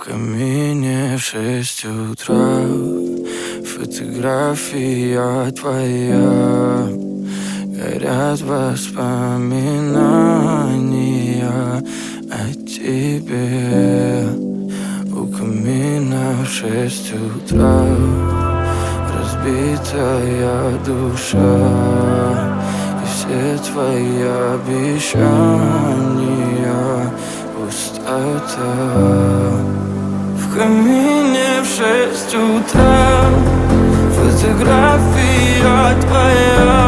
камине в 6 утра фотография твоя. Горят воспоминания о тебе. У камина в 6 утра разбитая душа, и все твои обещания пустота. В камине в 6 утра фотография твоя.